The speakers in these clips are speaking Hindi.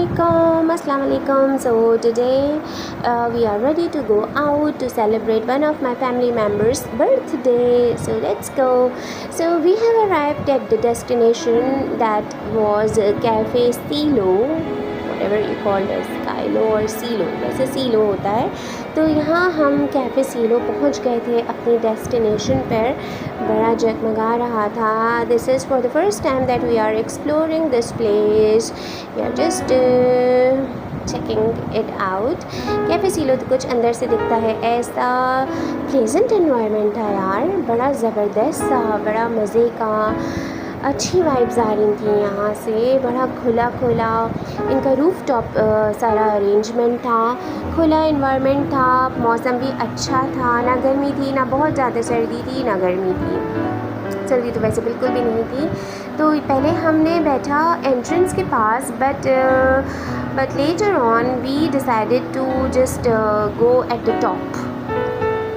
Assalamu alaikum. So today we are ready to go out to celebrate one of my family members' birthday. So let's go. So we have arrived at the destination that was Cafe Silo, whatever you call it, Skylo or Silo, वैसे Silo होता है. तो यहाँ हम कैफ़े सीलो पहुँच गए थे अपनी डेस्टिनेशन पर. बड़ा जगमगा रहा था. This is for the first time that we are exploring this place. We are just checking it out. Cafe Cielo तो कुछ अंदर से दिखता है ऐसा. प्लेजेंट एनवायरनमेंट था यार, बड़ा ज़बरदस्त सा, बड़ा मज़े का. अच्छी वाइब्स आ रही थी यहाँ से. बड़ा खुला खुला इनका रूफ़ टॉप सारा अरेंजमेंट था. खुला इन्वायरमेंट था. मौसम भी अच्छा था. ना गर्मी थी, ना बहुत ज़्यादा सर्दी थी, ना गर्मी थी. सर्दी तो वैसे बिल्कुल भी नहीं थी. तो पहले हमने बैठा एंट्रेंस के पास, but later on we decided to just go at the top,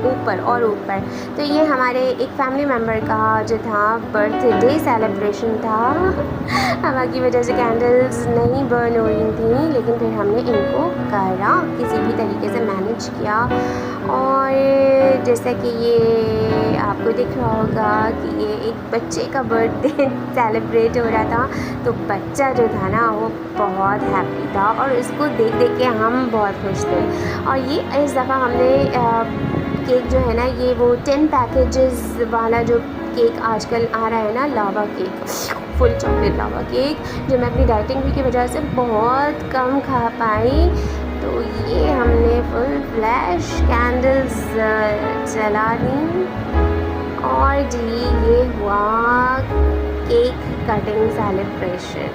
ऊपर और ऊपर. तो ये हमारे एक फैमिली मेम्बर का जो था बर्थडे सेलिब्रेशन था. हवा की वजह से कैंडल्स नहीं बर्न हो रही थी, लेकिन फिर हमने इनको करा, किसी भी तरीके से मैनेज किया. और जैसा कि ये आपको दिख रहा होगा कि ये एक बच्चे का बर्थडे सेलिब्रेट हो रहा था. तो बच्चा जो था ना वो बहुत हैप्पी था और इसको देख देख के हम बहुत खुश थे. और ये इस दफ़ा हमने केक जो है ना, ये वो 10 पैकेजेस वाला जो केक आजकल आ रहा है ना, लावा केक, फुल चॉकलेट लावा केक, जो मैं अपनी डाइटिंग की वजह से बहुत कम खा पाई. तो ये हमने फुल फ्लैश कैंडल्स जला दी. और जी ये हुआ केक कटिंग सेलिब्रेशन.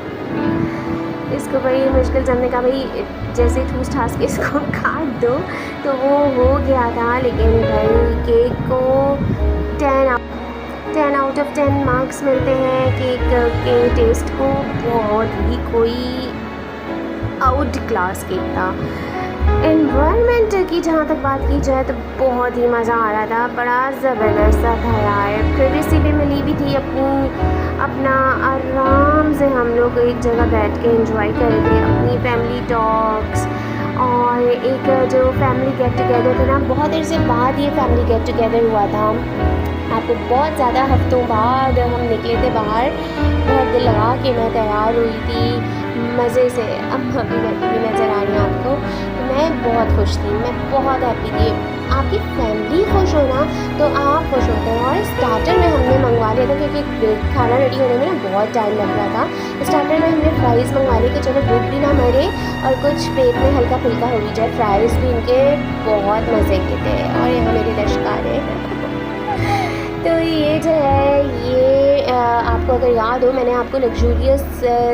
इसको बड़ी मुश्किल से हमने कहा भाई जैसे ठूस ठास के इसको काट दो, तो वो हो गया था. लेकिन भाई केक को 10 आउट ऑफ 10 मार्क्स मिलते हैं केक के टेस्ट को. बहुत ही कोई आउट क्लास केक था. एनवायरनमेंट की जहाँ तक बात की जाए तो बहुत ही मज़ा आ रहा था. बड़ा ज़बरदस्त था यार. प्राइवेसी भी मिली भी थी अपना आराम से हम लोग एक जगह बैठ के एंजॉय कर रहे थे अपनी फैमिली टॉक्स. और एक जो फैमिली गेट टुगेदर था ना, बहुत देर से बाद ये फैमिली गेट टुगेदर हुआ था. आपको बहुत ज़्यादा हफ्तों बाद हम निकले थे बाहर. बहुत दिल लगा के मैं तैयार हुई थी मज़े से. अब अभी बैठी भी नज़र आ रही है आपको. तो मैं बहुत खुश थी, मैं बहुत हैप्पी थी. आपकी फैमिली खुश हो ना तो आप खुश होते हैं. और स्टार्टर में हमने मंगवा लिया था क्योंकि खाना रेडी होने में ना बहुत टाइम लग रहा था. स्टार्टर में हमने फ्राइज़ मंगवा लिए कि चलो भूख भी ना मरे और कुछ पेट में हल्का फुल्का हो भी जाए. फ्राइज़ भी इनके बहुत मज़े के थे. और यहाँ मेरे लश्कारे हैं. तो ये जो है ये आपको अगर याद हो, मैंने आपको लग्जूरियस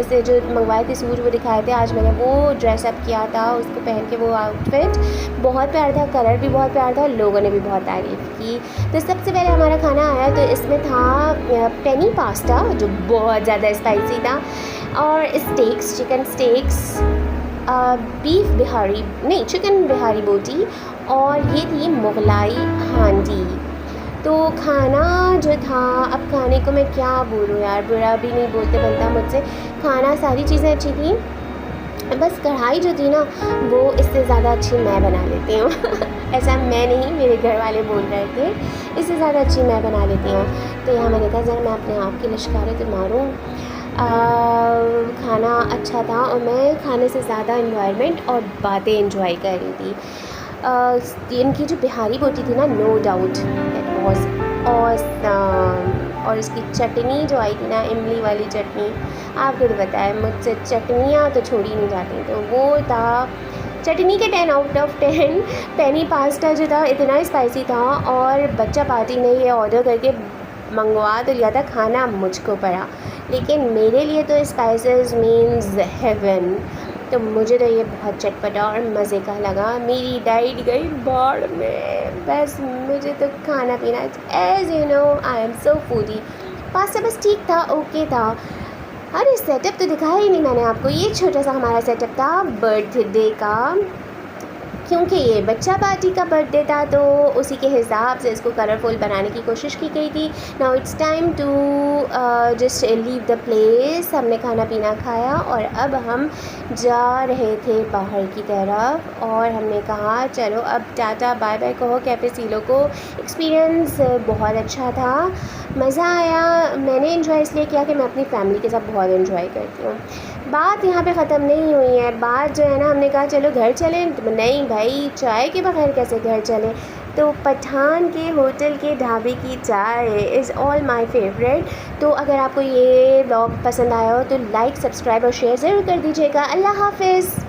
से जो मंगवाए थे सूट वो दिखाए थे. आज मैंने वो ड्रेसअप किया था, उसको पहन के वो आउटफिट बहुत प्यारा था. कलर भी बहुत प्यारा था और लोगों ने भी बहुत तारीफ़ की. तो सबसे पहले हमारा खाना आया तो इसमें था पेनी पास्ता जो बहुत ज़्यादा स्पाइसी था, और stakes, chicken stakes, beef Bihari नहीं चिकन बिहारी बोटी, और ये थी मुगलाई हांडी. तो खाना जो था, अब खाने को मैं क्या बोलूँ यार, बुरा भी नहीं बोलते बनता मुझसे. खाना सारी चीज़ें अच्छी थी, बस कढ़ाई जो थी ना वो इससे ज़्यादा अच्छी मैं बना लेती हूँ. ऐसा मैं नहीं, मेरे घर वाले बोल रहे थे इससे ज़्यादा अच्छी मैं बना लेती हूँ. तो यहाँ मैंने कहा ज़रा मैं अपने आप की लश्कारे तो मारूँ. खाना अच्छा था और मैं खाने से ज़्यादा इन्वायरमेंट और बातें एंजॉय कर रही थी. इनकी जो बिहारी बोटी थी ना, no doubt it was awesome. और इसकी चटनी जो आई थी ना, इमली वाली चटनी, आपको तो पता है मुझसे चटनियाँ तो छोड़ी नहीं जाती. तो वो था चटनी के 10 आउट ऑफ 10. पेनी पास्ता जो था इतना स्पाइसी था, और बच्चा पार्टी ने ये ऑर्डर करके मंगवा तो लिया था, खाना मुझको पड़ा. लेकिन मेरे लिए तो स्पाइसेस मीन्स हेवन. तो मुझे तो ये बहुत चटपटा और मज़े का लगा. मेरी डाइट गई बाढ़ में. बस मुझे तो खाना पीना, as you know I am so foodie. Pasta बस ठीक था, ओके था. अरे सेटअप तो दिखाया ही नहीं मैंने आपको. ये छोटा सा हमारा सेटअप था बर्थडे का. क्योंकि ये बच्चा पार्टी का बर्थडे था तो उसी के हिसाब से इसको कलरफुल बनाने की कोशिश की गई थी। Now it's time to just leave the place. हमने खाना पीना खाया और अब हम जा रहे थे बाहर की तरफ और हमने कहा चलो अब टाटा बाय बाय कहो कैफ़े सीलो को। एक्सपीरियंस बहुत अच्छा था, मज़ा आया। मैंने इन्जॉय इसलिए किया कि मैं अपनी फैमिली के साथ बहुत इन्जॉय करती हूँ। बात यहाँ पे ख़त्म नहीं हुई है। बात जो है ना, हमने कहा चलो घर चलें, तो नहीं भाई चाय के बगैर कैसे घर चलें। तो पठान के होटल के ढाबे की चाय इज़ ऑल माय फेवरेट। तो अगर आपको ये ब्लॉग पसंद आया हो तो लाइक, सब्सक्राइब और शेयर ज़रूर कर दीजिएगा। अल्लाह हाफ़िज़।